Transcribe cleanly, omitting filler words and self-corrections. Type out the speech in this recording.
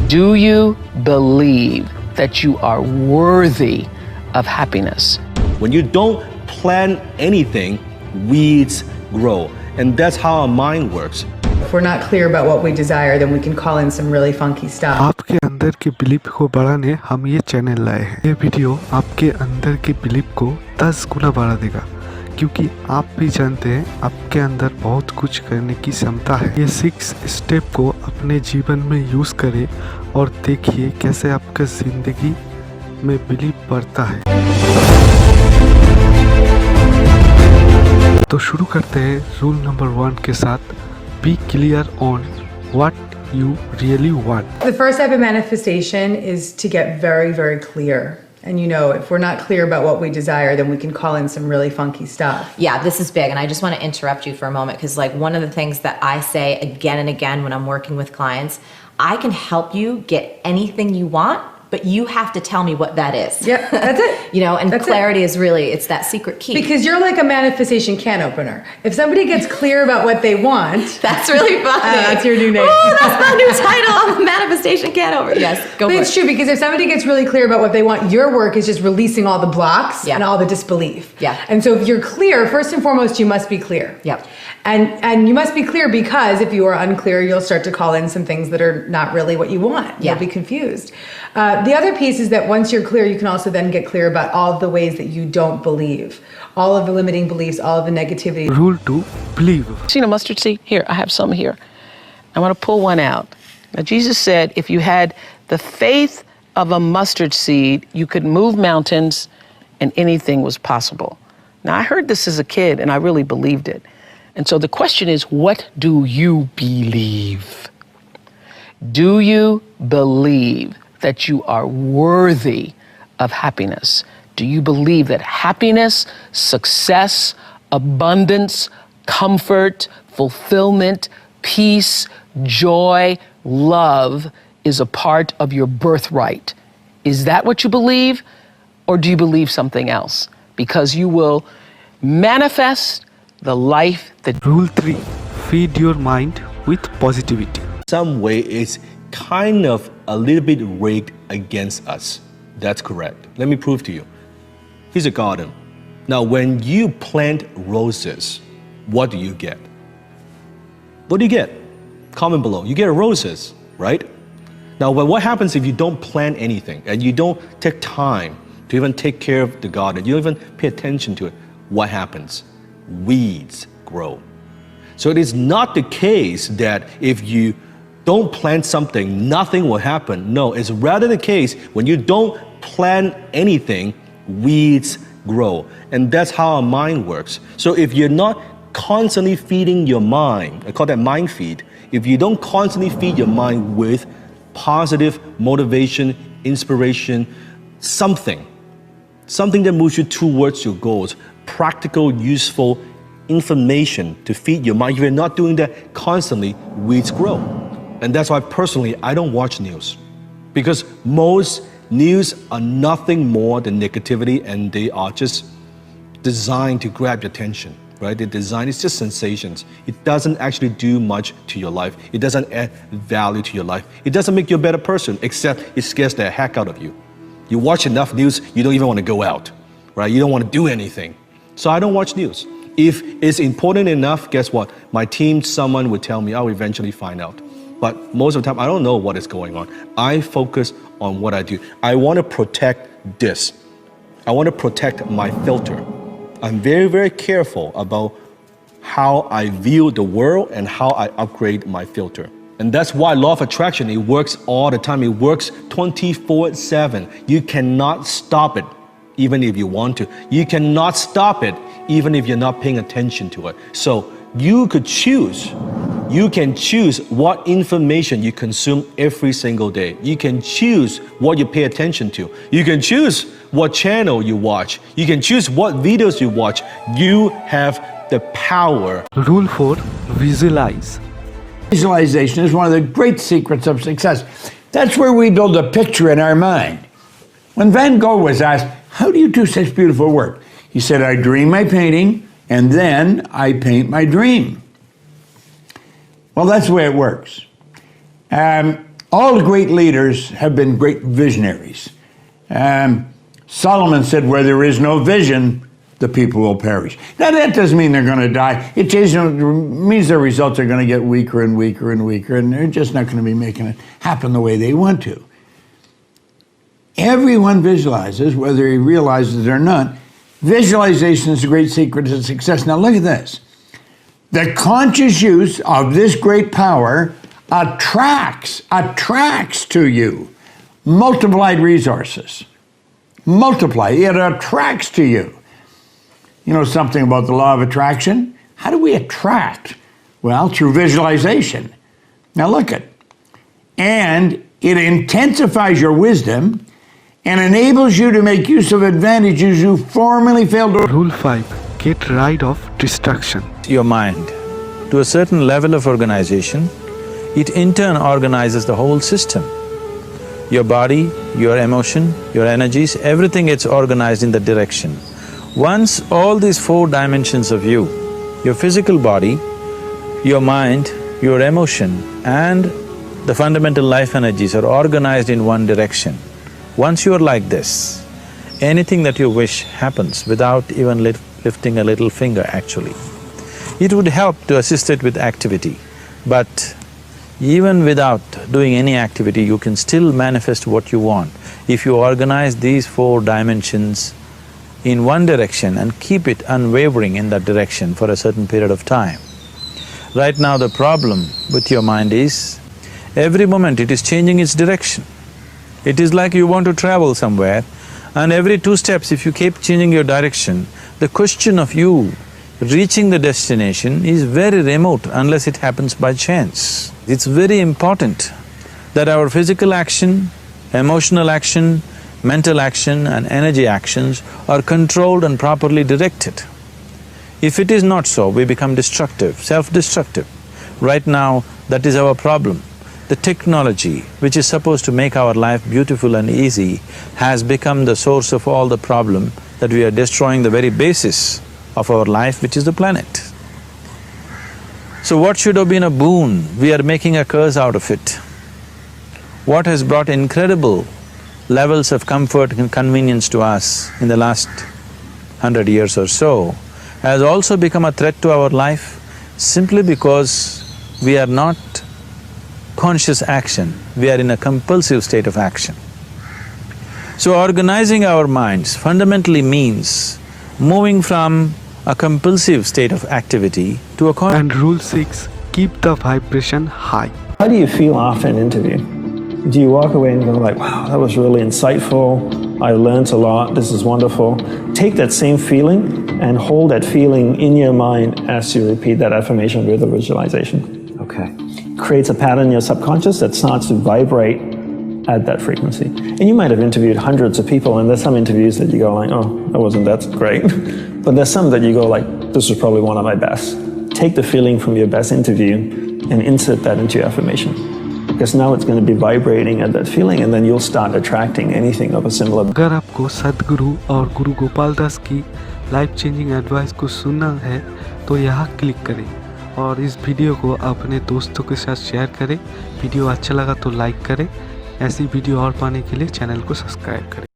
Do you believe that you are worthy of happiness? When you don't plan anything, weeds grow. And that's how our mind works. If we're not clear about what we desire, then we can call in some really funky stuff. आपके अंदर के belief को बढ़ाने हम ये channel लाए हैं। ये वीडियो आपके अंदर के बिलीफ को 10 गुना बढ़ा देगा, क्योंकि आप भी जानते हैं आपके अंदर बहुत कुछ करने की क्षमता है। ये 6 स्टेप को अपने जीवन में यूज करें और देखिए कैसे आपका जिंदगी में बिलीफ बढ़ता है। तो शुरू करते हैं रूल नंबर 1 के साथ। Be clear on what you really want. The first type of manifestation is to get very, very clear. And if we're not clear about what we desire, then we can call in some really funky stuff. Yeah, this is big. And I just want to interrupt you for a moment because one of the things that I say again and again when I'm working with clients, I can help you get anything you want, but you have to tell me what that is. Yeah, that's it. And that's clarity is really, it's that secret key. Because you're like a manifestation can opener. If somebody gets clear about what they want... That's really funny. That's your new name. Oh, that's my new title. I'm a manifestation can opener. Yes, go for it. But it's true, because if somebody gets really clear about what they want, your work is just releasing all the blocks and all the disbelief. Yeah. And so if you're clear, first and foremost, you must be clear. Yep. And you must be clear, because if you are unclear, you'll start to call in some things that are not really what you want. Yeah. You'll be confused. The other piece is that once you're clear, you can also then get clear about all of the ways that you don't believe, all of the limiting beliefs, all of the negativity. Rule 2, believe. Seen a mustard seed? Here, I have some here. I want to pull one out. Now, Jesus said if you had the faith of a mustard seed, you could move mountains and anything was possible. Now, I heard this as a kid and I really believed it. And so the question is, what do you believe? Do you believe that you are worthy of happiness? Do you believe that happiness, success, abundance, comfort, fulfillment, peace, joy, love is a part of your birthright? Is that what you believe? Or do you believe something else? Because you will manifest the life that... Rule 3, feed your mind with positivity. Some way it's kind of a little bit rigged against us. That's correct. Let me prove to you. Here's a garden. Now, when you plant roses, what do you get? What do you get? Comment below. You get roses, right? Now, what happens if you don't plant anything and you don't take time to even take care of the garden? You don't even pay attention to it. What happens? Weeds grow. So it is not the case that if you don't plant something, nothing will happen. No, it's rather the case when you don't plant anything, weeds grow. And that's how our mind works. So if you're not constantly feeding your mind, I call that mind feed, if you don't constantly feed your mind with positive motivation, inspiration, something that moves you towards your goals, practical, useful information to feed your mind. If you're not doing that constantly, weeds grow. And that's why personally, I don't watch news. Because most news are nothing more than negativity, and they are just designed to grab your attention, right? They're designed, it's just sensations. It doesn't actually do much to your life. It doesn't add value to your life. It doesn't make you a better person, except it scares the heck out of you. You watch enough news, you don't even want to go out, right? You don't want to do anything. So I don't watch news. If it's important enough, guess what? My team, someone would tell me, I'll eventually find out. But most of the time, I don't know what is going on. I focus on what I do. I want to protect this. I want to protect my filter. I'm very, very careful about how I view the world and how I upgrade my filter. And that's why law of attraction, it works all the time. It works 24/7. You cannot stop it, even if you want to. You cannot stop it, even if you're not paying attention to it. So you could choose. You can choose what information you consume every single day. You can choose what you pay attention to. You can choose what channel you watch. You can choose what videos you watch. You have the power. Rule 4, visualize. Visualization is one of the great secrets of success. That's where we build a picture in our mind. When Van Gogh was asked, how do you do such beautiful work? He said, I dream my painting, and then I paint my dream. Well, that's the way it works. All the great leaders have been great visionaries. Solomon said, where there is no vision, the people will perish. Now, that doesn't mean they're going to die. It just means their results are going to get weaker and weaker and weaker, and they're just not going to be making it happen the way they want to. Everyone visualizes, whether he realizes it or not. Visualization is the great secret to success. Now, look at this. The conscious use of this great power attracts to you multiplied resources. Multiply, it attracts to you. You know something about the law of attraction? How do we attract? Well, through visualization. Now look at it. And it intensifies your wisdom and enables you to make use of advantages you formerly failed to. Rule 5. Get rid of distraction. Your mind to a certain level of organization, it in turn organizes the whole system. Your body, your emotion, your energies, everything gets organized in that direction. Once all these 4 dimensions of you, your physical body, your mind, your emotion and the fundamental life energies are organized in one direction. Once you are like this, anything that you wish happens without even lifting a little finger actually. It would help to assist it with activity, but even without doing any activity, you can still manifest what you want if you organize these 4 dimensions in one direction and keep it unwavering in that direction for a certain period of time. Right now the problem with your mind is, every moment it is changing its direction. It is like you want to travel somewhere and every 2 steps if you keep changing your direction, the question of you reaching the destination is very remote unless it happens by chance. It's very important that our physical action, emotional action, mental action and energy actions are controlled and properly directed. If it is not so, we become destructive, self-destructive. Right now, that is our problem. The technology, which is supposed to make our life beautiful and easy, has become the source of all the problem that we are destroying the very basis of our life, which is the planet. So what should have been a boon, we are making a curse out of it. What has brought incredible levels of comfort and convenience to us in the last 100 years or so has also become a threat to our life simply because we are not conscious action, we are in a compulsive state of action. So organizing our minds fundamentally means moving from a compulsive state of activity to a And rule 6. Keep the vibration high. How do you feel after an interview? Do you walk away and go like, wow, that was really insightful, I learned a lot, this is wonderful. Take that same feeling and hold that feeling in your mind as you repeat that affirmation with a visualization. Okay. Creates a pattern in your subconscious that starts to vibrate at that frequency. And you might have interviewed hundreds of people, and there's some interviews that you go like, oh, that wasn't that great. But there's some that you go like, this was probably one of my best. Take the feeling from your best interview and insert that into your affirmation. Because now it's going to be vibrating at that feeling, and then you'll start attracting anything of a similar. अगर आपको सद्गुरु और गुरु गोपाल दास की life changing advice को सुनना है तो यहाँ click करें और इस वीडियो को अपने दोस्तों के साथ शेयर करें। वीडियो अच्छा लगा तो लाइक करें। ऐसी वीडियो और पाने के लिए चैनल को सब्सक्राइब करें।